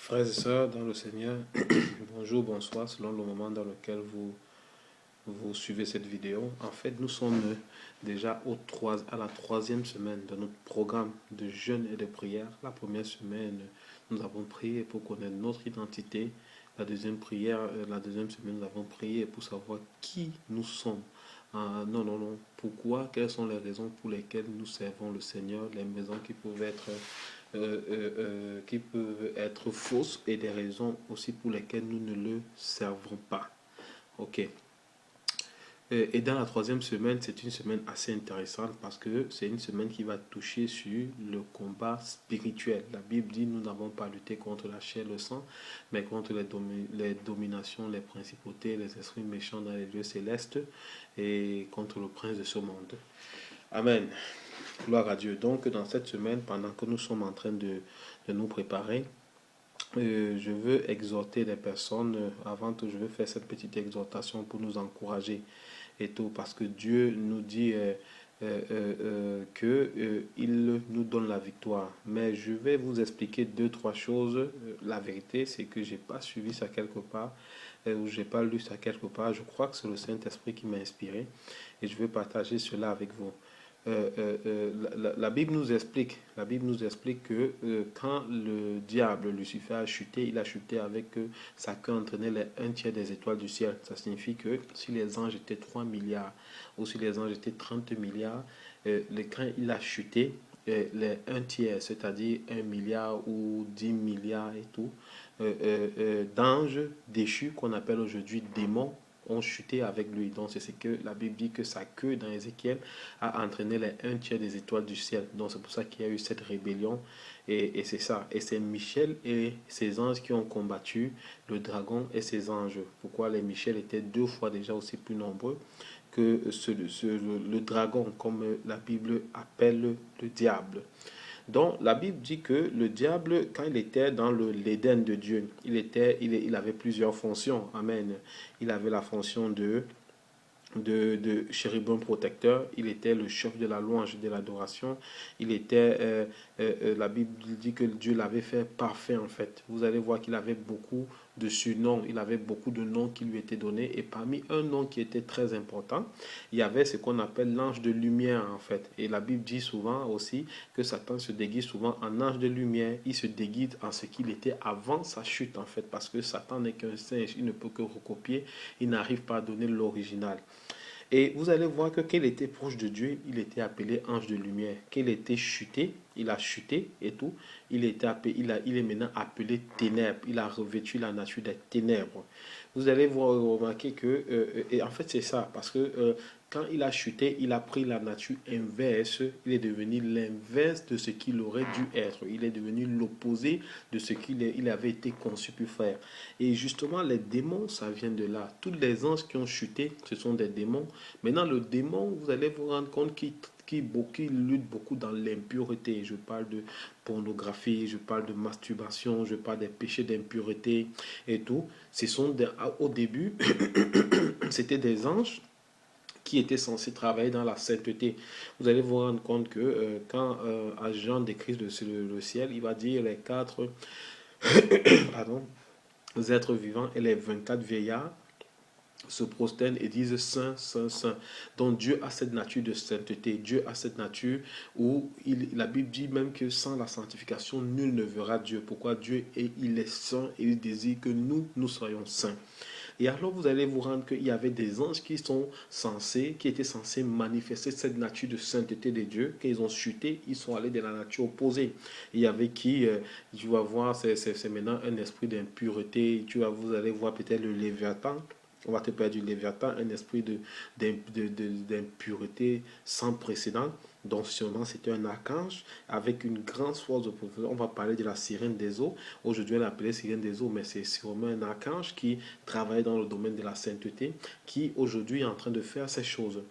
Frères et sœurs dans le Seigneur, bonjour, bonsoir, selon le moment dans lequel vous suivez cette vidéo. En fait, nous sommes déjà à la troisième semaine de notre programme de jeûne et de prière. La première semaine, nous avons prié pour connaître notre identité. La deuxième semaine, nous avons prié pour savoir qui nous sommes. Non. Pourquoi? Quelles sont les raisons pour lesquelles nous servons le Seigneur? Les maisons qui peuvent être fausses et des raisons aussi pour lesquelles nous ne le servons pas. Ok. Et dans la troisième semaine, c'est une semaine assez intéressante parce que c'est une semaine qui va toucher sur le combat spirituel. La Bible dit nous n'avons pas lutté contre la chair et le sang, mais contre les dominations, les principautés, les esprits méchants dans les lieux célestes et contre le prince de ce monde. Amen. Gloire à Dieu. Donc, dans cette semaine, pendant que nous sommes en train de nous préparer, je veux exhorter les personnes. Avant tout, je veux faire cette petite exhortation pour nous encourager et tout, parce que Dieu nous dit qu'il nous donne la victoire. Mais je vais vous expliquer deux, trois choses. La vérité, c'est que je n'ai pas suivi ça quelque part, ou je n'ai pas lu ça quelque part. Je crois que c'est le Saint-Esprit qui m'a inspiré, et je veux partager cela avec vous. La Bible nous explique, que quand le diable, Lucifer, a chuté, il a chuté avec sa queue entraînait les un tiers des étoiles du ciel. Ça signifie que si les anges étaient 3 milliards ou si les anges étaient 30 milliards, quand il a chuté, les un tiers, c'est-à-dire 1 milliard ou 10 milliards et tout, d'anges déchus qu'on appelle aujourd'hui démons, ont chuté avec lui. Donc c'est ce que la Bible dit, que sa queue dans Ézéchiel a entraîné les un tiers des étoiles du ciel. Donc c'est pour ça qu'il y a eu cette rébellion. Et c'est ça. Et c'est Michel et ses anges qui ont combattu le dragon et ses anges. Pourquoi les Michel étaient deux fois déjà aussi plus nombreux que le dragon, comme la Bible appelle le diable. Donc la Bible dit que le diable, quand il était dans l'Éden de Dieu, il avait plusieurs fonctions. Amen. Il avait la fonction de chérubin protecteur, il était le chef de la louange et de l'adoration, la Bible dit que Dieu l'avait fait parfait en fait. Vous allez voir qu'il avait beaucoup de surnoms, il avait beaucoup de noms qui lui étaient donnés, et parmi un nom qui était très important, il y avait ce qu'on appelle l'ange de lumière en fait. Et la Bible dit souvent aussi que Satan se déguise souvent en ange de lumière, il se déguise en ce qu'il était avant sa chute en fait, parce que Satan n'est qu'un singe, il ne peut que recopier, il n'arrive pas à donner l'original. Et vous allez voir que qu'il était proche de Dieu, il était appelé ange de lumière. Qu'il était chuté, il a chuté et tout, il est maintenant appelé ténèbres. Il a revêtu la nature des ténèbres. Vous allez remarquer que, et en fait c'est ça, parce que quand il a chuté, il a pris la nature inverse, il est devenu l'inverse de ce qu'il aurait dû être. Il est devenu l'opposé de ce qu'il avait été conçu pour faire. Et justement, les démons, ça vient de là. Tous les anges qui ont chuté, ce sont des démons. Maintenant, le démon, vous allez vous rendre compte qu'il lutte beaucoup dans l'impureté. Je parle de pornographie, je parle de masturbation, je parle des péchés d'impureté et tout. Au début, c'était des anges qui étaient censés travailler dans la sainteté. Vous allez vous rendre compte que quand Jean décrit le ciel, il va dire les quatre pardon, êtres vivants et les 24 vieillards se prosternent et disent Saint, Saint, Saint. Donc Dieu a cette nature de sainteté. Dieu a cette nature où la Bible dit même que sans la sanctification, nul ne verra Dieu. Pourquoi Dieu il est saint et il désire que nous soyons saints. Et alors vous allez vous rendre qu'il y avait des anges qui étaient censés manifester cette nature de sainteté de Dieu, qu'ils ont chuté, ils sont allés dans la nature opposée. Il y avait tu vas voir, c'est maintenant un esprit d'impureté. Vous allez voir peut-être le Léviathan. On va te parler du Léviathan, un esprit d'impureté sans précédent. Donc sûrement c'était un archange avec une grande force de profondeur. On va parler de la sirène des eaux. Aujourd'hui on l'appelait sirène des eaux, mais c'est sûrement un archange qui travaille dans le domaine de la sainteté, qui aujourd'hui est en train de faire ces choses.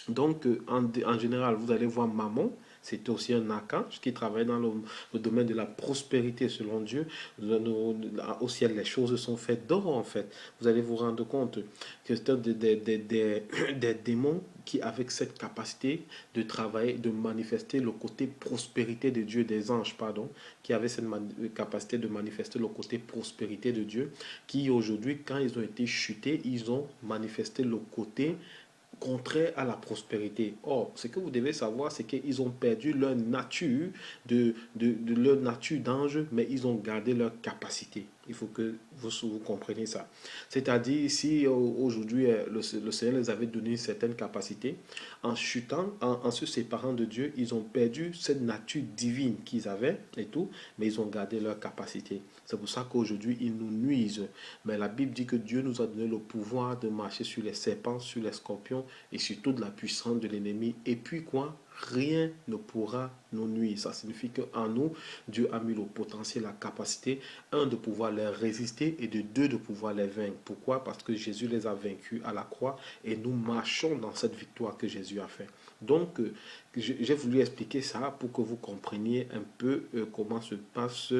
Donc en général, vous allez voir Mammon. C'était aussi un archange qui travaillait dans le domaine de la prospérité selon Dieu. Au ciel, les choses sont faites d'or en fait. Vous allez vous rendre compte que c'est des démons qui, avec cette capacité de travailler, de manifester le côté prospérité de Dieu, des anges, pardon, qui avaient cette capacité de manifester le côté prospérité de Dieu, qui aujourd'hui, quand ils ont été chutés, ils ont manifesté le côté contraire à la prospérité. Or, ce que vous devez savoir, c'est qu'ils ont perdu leur nature de leur nature d'ange, mais ils ont gardé leur capacité. Il faut que vous compreniez ça. C'est-à-dire, si aujourd'hui le Seigneur les avait donné une certaine capacité, en chutant, en se séparant de Dieu, ils ont perdu cette nature divine qu'ils avaient et tout, mais ils ont gardé leur capacité. C'est pour ça qu'aujourd'hui, ils nous nuisent. Mais la Bible dit que Dieu nous a donné le pouvoir de marcher sur les serpents, sur les scorpions et sur toute la puissance de l'ennemi. Et puis quoi? Rien ne pourra nous nuire. Ça signifie qu'en nous, Dieu a mis le potentiel, la capacité, un, de pouvoir les résister et de deux, de pouvoir les vaincre. Pourquoi? Parce que Jésus les a vaincus à la croix et nous marchons dans cette victoire que Jésus a fait. Donc, j'ai voulu expliquer ça pour que vous compreniez un peu comment se passe,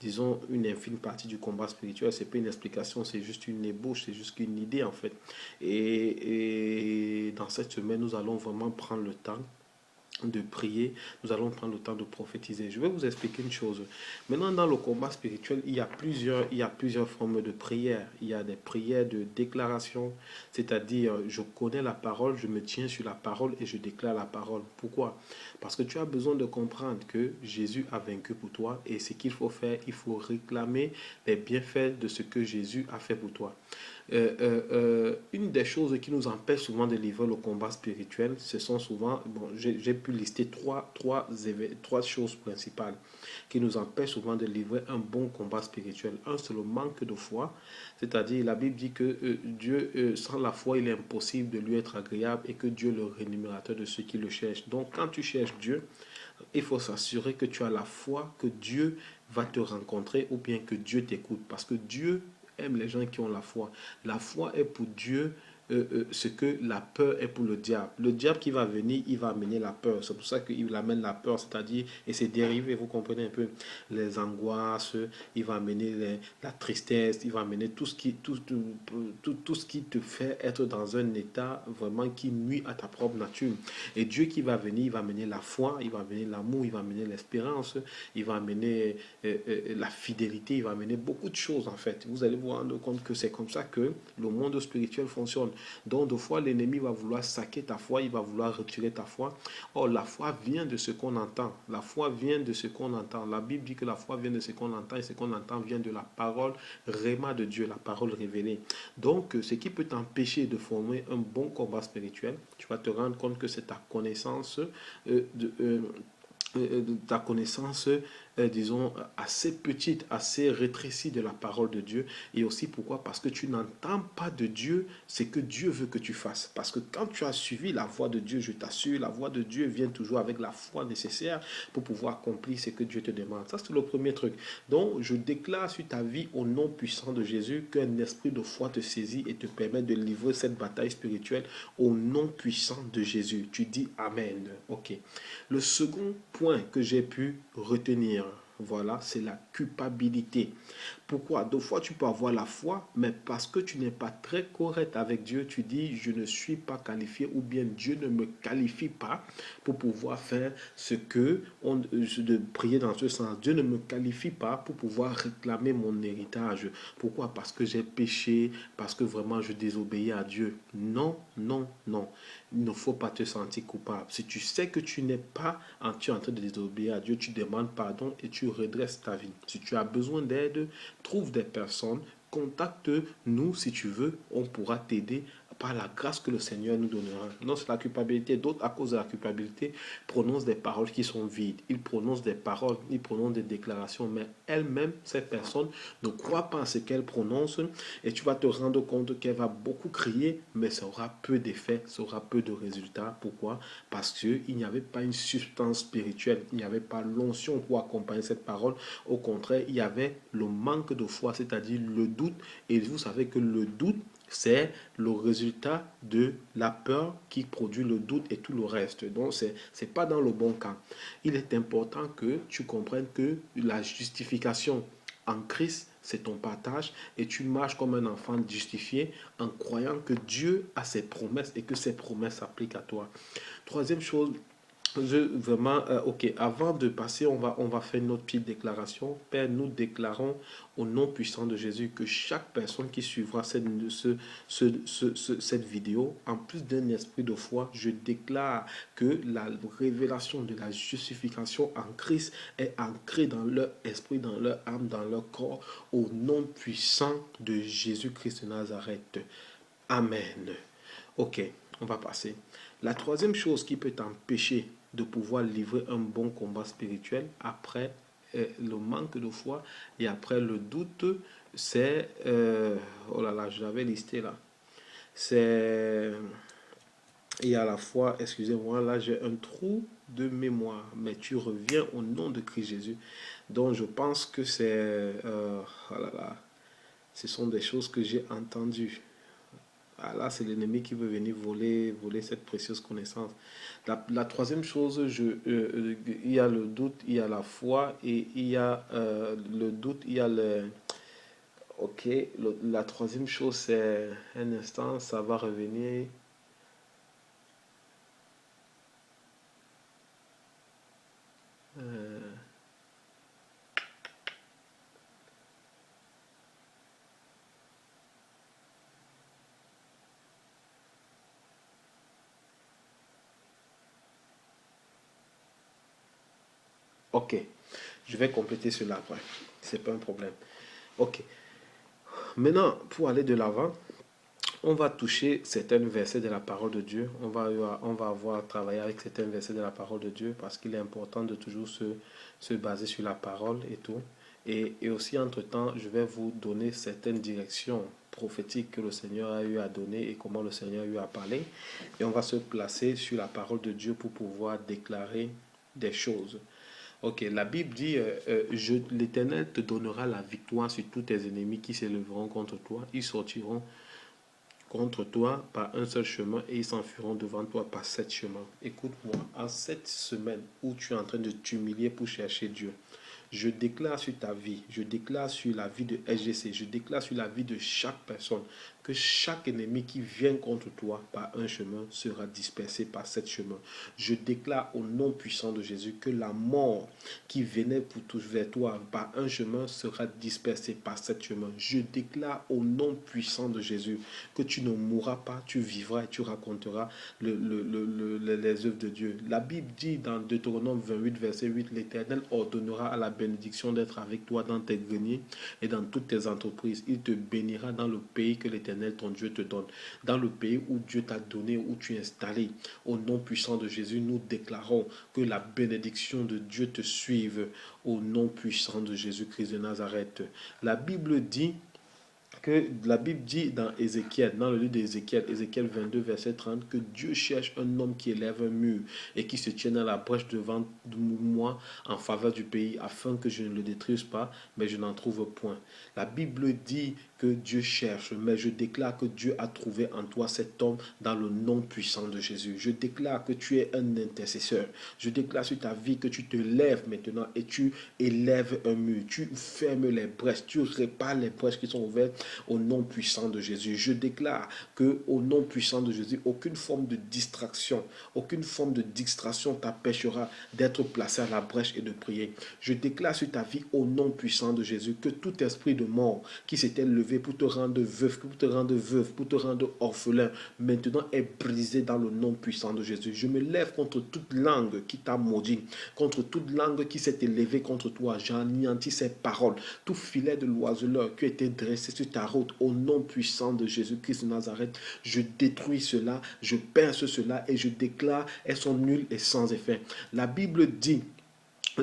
disons, une infime partie du combat spirituel. Ce n'est pas une explication, c'est juste une ébauche, c'est juste une idée en fait. Et dans cette semaine, nous allons vraiment prendre le temps de prier, nous allons prendre le temps de prophétiser. Je vais vous expliquer une chose. Maintenant, dans le combat spirituel, il y a plusieurs formes de prières. Il y a des prières de déclaration, c'est-à-dire je connais la parole, je me tiens sur la parole et je déclare la parole. Pourquoi? Parce que tu as besoin de comprendre que Jésus a vaincu pour toi et ce qu'il faut faire, il faut réclamer les bienfaits de ce que Jésus a fait pour toi. Une des choses qui nous empêche souvent de livrer le combat spirituel, ce sont souvent, bon, j'ai pu lister trois choses principales qui nous empêchent souvent de livrer un bon combat spirituel. Un, c'est le manque de foi, c'est-à-dire la Bible dit que Dieu, sans la foi, il est impossible de lui être agréable et que Dieu est le rémunérateur de ceux qui le cherchent. Donc quand tu cherches Dieu, il faut s'assurer que tu as la foi, que Dieu va te rencontrer ou bien que Dieu t'écoute. Parce que Dieu aime les gens qui ont la foi. La foi est pour Dieu ce que la peur est pour le diable. Le diable qui va venir, il va amener la peur. C'est pour ça qu'il amène la peur, c'est-à-dire, et c'est dérivé, vous comprenez un peu, les angoisses, il va amener la tristesse, il va amener tout ce qui te fait être dans un état vraiment qui nuit à ta propre nature. Et Dieu qui va venir, il va amener la foi, il va amener l'amour, il va amener l'espérance, il va amener la fidélité, il va amener beaucoup de choses en fait. Vous allez vous rendre compte que c'est comme ça que le monde spirituel fonctionne. Donc, des fois, l'ennemi va vouloir saquer ta foi, il va vouloir retirer ta foi. Or, la foi vient de ce qu'on entend. La foi vient de ce qu'on entend. La Bible dit que la foi vient de ce qu'on entend et ce qu'on entend vient de la parole réma de Dieu, la parole révélée. Donc, ce qui peut t'empêcher de former un bon combat spirituel, tu vas te rendre compte que c'est ta connaissance ta connaissance, disons, assez petite, assez rétrécie de la parole de Dieu. Et aussi pourquoi? Parce que tu n'entends pas de Dieu ce que Dieu veut que tu fasses. Parce que quand tu as suivi la voix de Dieu, je t'assure, la voix de Dieu vient toujours avec la foi nécessaire pour pouvoir accomplir ce que Dieu te demande. Ça, c'est le premier truc. Donc, je déclare sur ta vie au nom puissant de Jésus qu'un esprit de foi te saisit et te permet de livrer cette bataille spirituelle au nom puissant de Jésus. Tu dis Amen. Ok. Le second point que j'ai pu retenir, voilà, c'est la culpabilité. Pourquoi? Deux fois, tu peux avoir la foi, mais parce que tu n'es pas très correct avec Dieu, tu dis, je ne suis pas qualifié, ou bien Dieu ne me qualifie pas pour pouvoir faire ce que, de prier dans ce sens. Dieu ne me qualifie pas pour pouvoir réclamer mon héritage. Pourquoi? Parce que j'ai péché, parce que vraiment je désobéis à Dieu. Non, non, non. Il ne faut pas te sentir coupable. Si tu sais que tu n'es pas tu es en train de désobéir à Dieu, tu demandes pardon et tu redresses ta vie. Si tu as besoin d'aide, trouve des personnes, contacte-nous si tu veux, on pourra t'aider par la grâce que le Seigneur nous donnera. Non, c'est la culpabilité. D'autres, à cause de la culpabilité, prononcent des paroles qui sont vides. Ils prononcent des paroles, ils prononcent des déclarations, mais elles-mêmes, ces personnes, ne croient pas en ce qu'elles prononcent et tu vas te rendre compte qu'elle va beaucoup crier, mais ça aura peu d'effet, ça aura peu de résultats. Pourquoi? Parce qu'il n'y avait pas une substance spirituelle, il n'y avait pas l'onction pour accompagner cette parole. Au contraire, il y avait le manque de foi, c'est-à-dire le doute. Et vous savez que le doute c'est le résultat de la peur qui produit le doute et tout le reste. Donc, ce n'est pas dans le bon cas. Il est important que tu comprennes que la justification en Christ, c'est ton partage et tu marches comme un enfant justifié en croyant que Dieu a ses promesses et que ses promesses s'appliquent à toi. Troisième chose, ok, avant de passer, on va faire notre petite déclaration. Père, nous déclarons au nom puissant de Jésus que chaque personne qui suivra cette vidéo, en plus d'un esprit de foi, je déclare que la révélation de la justification en Christ est ancrée dans leur esprit, dans leur âme, dans leur corps, au nom puissant de Jésus-Christ de Nazareth. Amen. Ok, on va passer. La troisième chose qui peut t'empêcher de pouvoir livrer un bon combat spirituel après le manque de foi et après le doute, c'est... oh là là, je l'avais listé là. C'est... Et à la fois, excusez-moi, là j'ai un trou de mémoire, mais tu reviens au nom de Christ Jésus. Donc je pense que c'est... oh là là, ce sont des choses que j'ai entendues. Ah, là, c'est l'ennemi qui veut venir voler cette précieuse connaissance. La troisième chose, il y a le doute, il y a la foi et il y a le doute, il y a le... Ok, la troisième chose, c'est un instant, ça va revenir. Euh, ok, je vais compléter cela après. C'est pas un problème. Ok, maintenant, pour aller de l'avant, on va toucher certains versets de la parole de Dieu. On va avoir travaillé avec certains versets de la parole de Dieu parce qu'il est important de toujours se baser sur la parole et tout. Et aussi, entre-temps, je vais vous donner certaines directions prophétiques que le Seigneur a eu à donner et comment le Seigneur a eu à parler. Et on va se placer sur la parole de Dieu pour pouvoir déclarer des choses. Ok, la Bible dit, l'Éternel te donnera la victoire sur tous tes ennemis qui s'élèveront contre toi. Ils sortiront contre toi par un seul chemin et ils s'enfuiront devant toi par 7 chemins. Écoute-moi, en cette semaine où tu es en train de t'humilier pour chercher Dieu, je déclare sur ta vie, je déclare sur la vie de SGC, je déclare sur la vie de chaque personne que chaque ennemi qui vient contre toi par un chemin sera dispersé par 7 chemins. Je déclare au nom puissant de Jésus que la mort qui venait pour vers toi par un chemin sera dispersée par 7 chemins. Je déclare au nom puissant de Jésus que tu ne mourras pas, tu vivras et tu raconteras les œuvres de Dieu. La Bible dit dans Deutéronome 28, verset 8, l'Éternel ordonnera à la bénédiction d'être avec toi dans tes greniers et dans toutes tes entreprises. Il te bénira dans le pays que l'Éternel ton Dieu te donne, dans le pays où Dieu t'a donné, où tu es installé. Au nom puissant de Jésus, nous déclarons que la bénédiction de Dieu te suive au nom puissant de Jésus-Christ de Nazareth. La Bible dit dans Ézéchiel, dans le livre d'Ézéchiel, Ézéchiel 22, verset 30, que Dieu cherche un homme qui élève un mur et qui se tienne à la brèche devant moi en faveur du pays, afin que je ne le détruise pas, mais je n'en trouve point. La Bible dit que Dieu cherche, mais je déclare que Dieu a trouvé en toi cet homme dans le nom puissant de Jésus. Je déclare que tu es un intercesseur. Je déclare sur ta vie que tu te lèves maintenant et tu élèves un mur. Tu fermes les brèches, tu répares les brèches qui sont ouvertes au nom puissant de Jésus. Je déclare que au nom puissant de Jésus, aucune forme de distraction, aucune forme de distraction t'empêchera d'être placé à la brèche et de prier. Je déclare sur ta vie au nom puissant de Jésus que tout esprit de mort qui s'était levé pour te rendre veuf, pour te rendre veuve, pour te rendre orphelin, maintenant est brisé dans le nom puissant de Jésus. Je me lève contre toute langue qui t'a maudit, contre toute langue qui s'est élevée contre toi. J'anéantis ces paroles. Tout filet de l'oiseleur qui a été dressé sur ta route, au nom puissant de Jésus-Christ de Nazareth, je détruis cela, je perce cela et je déclare elles sont nulles et sans effet. La Bible dit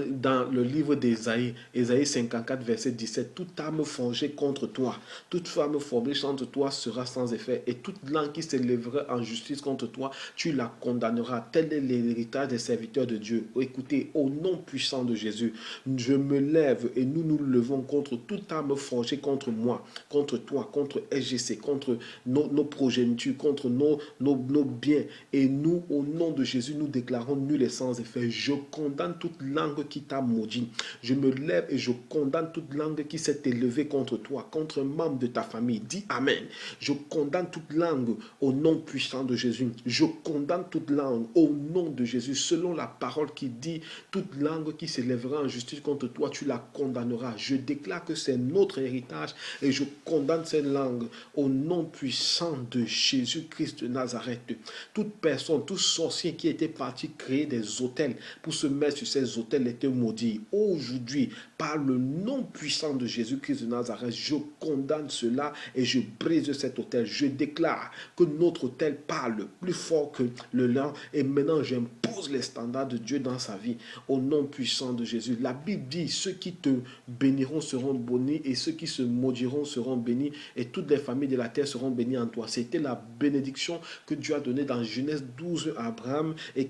dans le livre d'Ésaïe, Ésaïe 54, verset 17, toute arme forgée contre toi, toute femme formée contre toi sera sans effet, et toute langue qui s'élèvera en justice contre toi, tu la condamneras. Tel est l'héritage des serviteurs de Dieu. Écoutez, au nom puissant de Jésus, je me lève et nous nous levons contre toute arme forgée contre moi, contre toi, contre SGC, contre nos progénitures, contre nos biens. Et nous, au nom de Jésus, nous déclarons nul et sans effet. Je condamne toute langue qui t'a maudit. Je me lève et je condamne toute langue qui s'est élevée contre toi, contre un membre de ta famille. Dis Amen. Je condamne toute langue au nom puissant de Jésus. Je condamne toute langue au nom de Jésus. Selon la parole qui dit, toute langue qui s'élèvera en justice contre toi, tu la condamneras. Je déclare que c'est notre héritage et je condamne cette langue au nom puissant de Jésus-Christ de Nazareth. Toute personne, tout sorcier qui était parti créer des autels pour se mettre sur ces autels était maudit. Aujourd'hui, par le nom puissant de Jésus-Christ de Nazareth, je condamne cela et je brise cet autel. Je déclare que notre autel parle plus fort que le leur et maintenant j'impose les standards de Dieu dans sa vie au nom puissant de Jésus. La Bible dit, ceux qui te béniront seront bénis et ceux qui se maudiront seront bénis et toutes les familles de la terre seront bénies en toi. C'était la bénédiction que Dieu a donnée dans Genèse 12 à Abraham et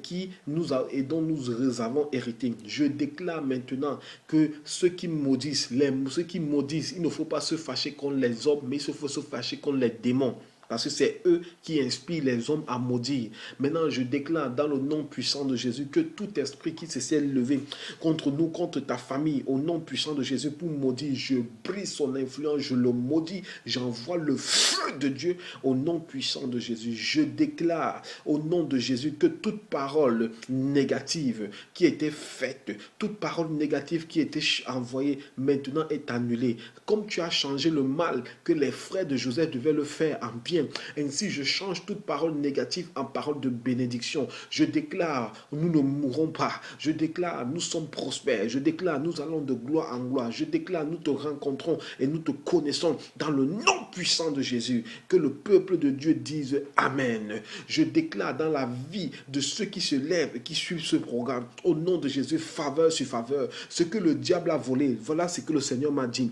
dont nous avons hérité. Je déclare maintenant que ceux qui maudissent, il ne faut pas se fâcher contre les hommes, mais il faut se fâcher contre les démons. Parce que c'est eux qui inspirent les hommes à maudire. Maintenant, je déclare dans le nom puissant de Jésus que tout esprit qui s'est levé contre nous, contre ta famille, au nom puissant de Jésus pour maudire, je brise son influence, je le maudis, j'envoie le feu de Dieu au nom puissant de Jésus. Je déclare au nom de Jésus que toute parole négative qui était faite, toute parole négative qui était envoyée, maintenant est annulée. Comme tu as changé le mal que les frères de Joseph devaient le faire en bien, ainsi je change toute parole négative en parole de bénédiction. Je déclare, nous ne mourrons pas. Je déclare, nous sommes prospères. Je déclare, nous allons de gloire en gloire. Je déclare, nous te rencontrons et nous te connaissons dans le nom puissant de Jésus. Que le peuple de Dieu dise Amen. Je déclare dans la vie de ceux qui se lèvent et qui suivent ce programme, au nom de Jésus, faveur sur faveur. Ce que le diable a volé, voilà ce que le Seigneur m'a dit.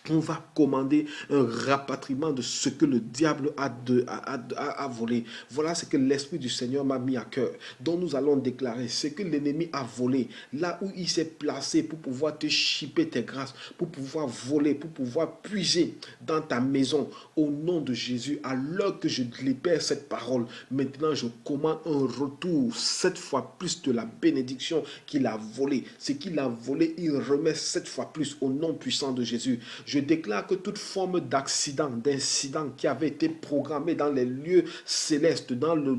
On va commander un rapatriement de ce que le diable a volé. Voilà ce que l'Esprit du Seigneur m'a mis à cœur, dont nous allons déclarer ce que l'ennemi a volé, là où il s'est placé pour pouvoir te chipper tes grâces, pour pouvoir voler, pour pouvoir puiser dans ta maison. Au nom de Jésus, à l'heure que je libère cette parole, maintenant je commande un retour, 7 fois plus de la bénédiction qu'il a volée. Ce qu'il a volé, il remet 7 fois plus au nom puissant de Jésus. Je déclare que toute forme d'accident, d'incident qui avait été programmé dans les lieux célestes, dans le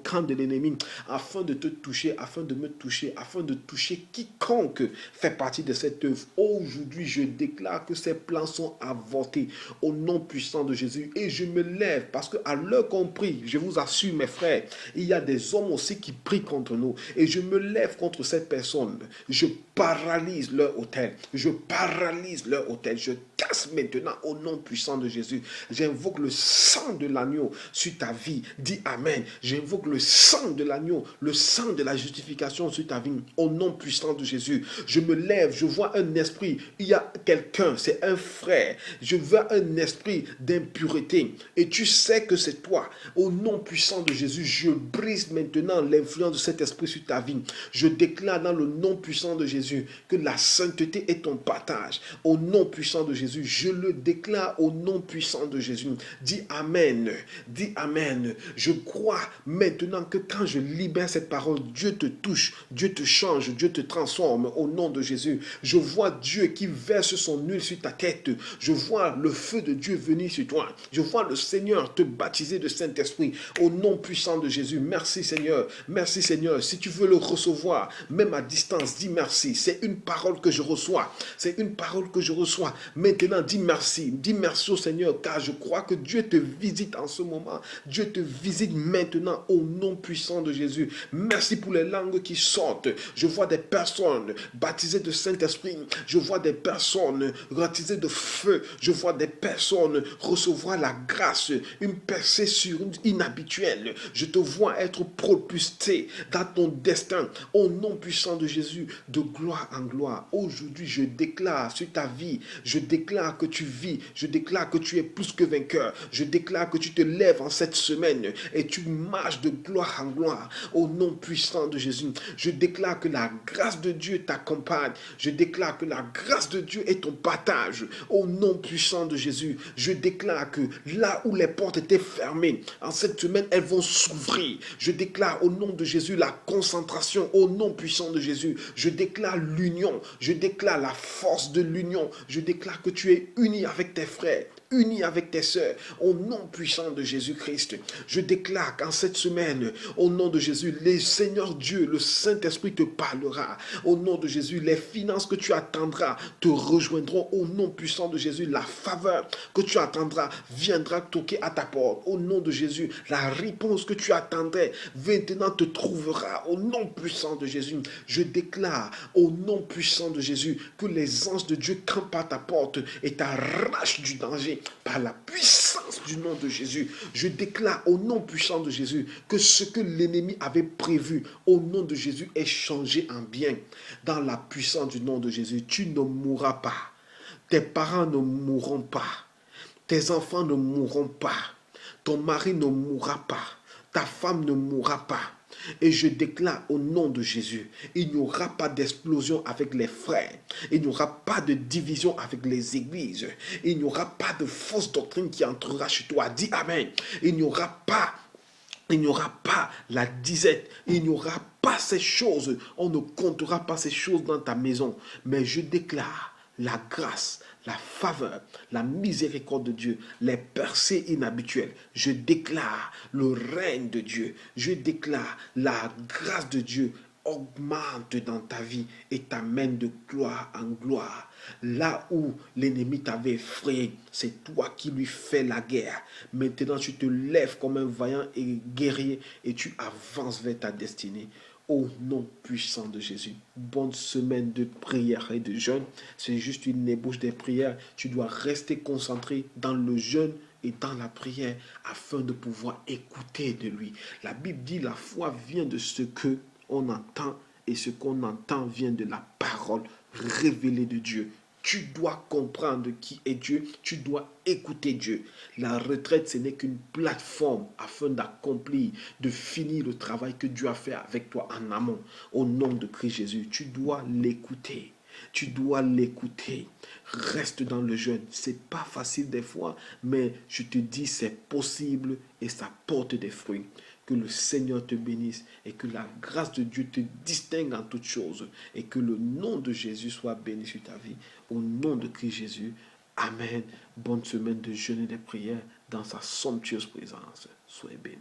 camp de l'ennemi, afin de te toucher, afin de me toucher, afin de toucher quiconque fait partie de cette œuvre. Aujourd'hui, je déclare que ces plans sont avortés au nom puissant de Jésus. Et je me lève parce qu'à l'heure qu'on prie, je vous assure mes frères, il y a des hommes aussi qui prient contre nous. Et je me lève contre cette personne. Je paralyse leur autel. Je paralyse leur autel. Je casse maintenant au nom puissant de Jésus. J'invoque le sang de l'agneau sur ta vie. Dis Amen. J'invoque le sang de l'agneau, le sang de la justification sur ta vie. Au nom puissant de Jésus. Je me lève, je vois un esprit. Il y a quelqu'un, c'est un frère. Je vois un esprit d'impureté. Et tu sais que c'est toi. Au nom puissant de Jésus, je brise maintenant l'influence de cet esprit sur ta vie. Je déclare dans le nom puissant de Jésus que la sainteté est ton partage. Au nom puissant de Jésus, je le déclare au nom puissant de Jésus. Dis Amen. Dis Amen. Je crois maintenant que quand je libère cette parole, Dieu te touche, Dieu te change, Dieu te transforme au nom de Jésus. Je vois Dieu qui verse son huile sur ta tête. Je vois le feu de Dieu venir sur toi. Je vois le Seigneur te baptiser de Saint-Esprit au nom puissant de Jésus. Merci Seigneur. Merci Seigneur. Si tu veux le recevoir, même à distance, dis merci. C'est une parole que je reçois. C'est une parole que je reçois. Maintenant, Maintenant, dis merci au Seigneur, car je crois que Dieu te visite en ce moment. Dieu te visite maintenant au nom puissant de Jésus. Merci pour les langues qui sortent. Je vois des personnes baptisées de Saint-Esprit. Je vois des personnes baptisées de feu. Je vois des personnes recevoir la grâce, une percée sur inhabituelle. Je te vois être propulsé dans ton destin au nom puissant de Jésus, de gloire en gloire. Aujourd'hui, je déclare sur ta vie, je déclare que tu vis, je déclare que tu es plus que vainqueur, je déclare que tu te lèves en cette semaine et tu marches de gloire en gloire au nom puissant de Jésus. Je déclare que la grâce de Dieu t'accompagne, je déclare que la grâce de Dieu est ton partage au nom puissant de Jésus. Je déclare que là où les portes étaient fermées, en cette semaine, elles vont s'ouvrir. Je déclare au nom de Jésus la concentration au nom puissant de Jésus. Je déclare l'union, je déclare la force de l'union. Je déclare que tu es uni avec tes frères, uni avec tes sœurs, au nom puissant de Jésus-Christ. Je déclare qu'en cette semaine, au nom de Jésus, le Seigneur Dieu, le Saint-Esprit te parlera. Au nom de Jésus, les finances que tu attendras te rejoindront. Au nom puissant de Jésus, la faveur que tu attendras viendra toquer à ta porte. Au nom de Jésus, la réponse que tu attendrais maintenant te trouvera. Au nom puissant de Jésus, je déclare au nom puissant de Jésus que les anges de Dieu campent à ta porte et t'arrachent du danger par la puissance du nom de Jésus. Je déclare au nom puissant de Jésus que ce que l'ennemi avait prévu au nom de Jésus est changé en bien. Dans la puissance du nom de Jésus, tu ne mourras pas. Tes parents ne mourront pas. Tes enfants ne mourront pas. Ton mari ne mourra pas. Ta femme ne mourra pas. Et je déclare au nom de Jésus, il n'y aura pas d'explosion avec les frères. Il n'y aura pas de division avec les églises. Il n'y aura pas de fausse doctrine qui entrera chez toi. Dis Amen. Il n'y aura pas la disette. Il n'y aura pas ces choses. On ne comptera pas ces choses dans ta maison. Mais je déclare la grâce, la faveur, la miséricorde de Dieu, les percées inhabituelles. Je déclare le règne de Dieu. Je déclare la grâce de Dieu augmente dans ta vie et t'amène de gloire en gloire. Là où l'ennemi t'avait effrayé, c'est toi qui lui fais la guerre. Maintenant, tu te lèves comme un vaillant et guerrier et tu avances vers ta destinée. Au nom puissant de Jésus. Bonne semaine de prière et de jeûne. C'est juste une ébauche des prières. Tu dois rester concentré dans le jeûne et dans la prière afin de pouvoir écouter de lui. La Bible dit la foi vient de ce que on entend et ce qu'on entend vient de la parole révélée de Dieu. Tu dois comprendre qui est Dieu, tu dois écouter Dieu. La retraite, ce n'est qu'une plateforme afin d'accomplir, de finir le travail que Dieu a fait avec toi en amont. Au nom de Christ Jésus, tu dois l'écouter. Tu dois l'écouter. Reste dans le jeûne. C'est pas facile des fois, mais je te dis, c'est possible et ça porte des fruits. Que le Seigneur te bénisse et que la grâce de Dieu te distingue en toutes choses et que le nom de Jésus soit béni sur ta vie. Au nom de Christ Jésus, Amen. Bonne semaine de jeûne et de prière dans sa somptueuse présence. Soyez bénis.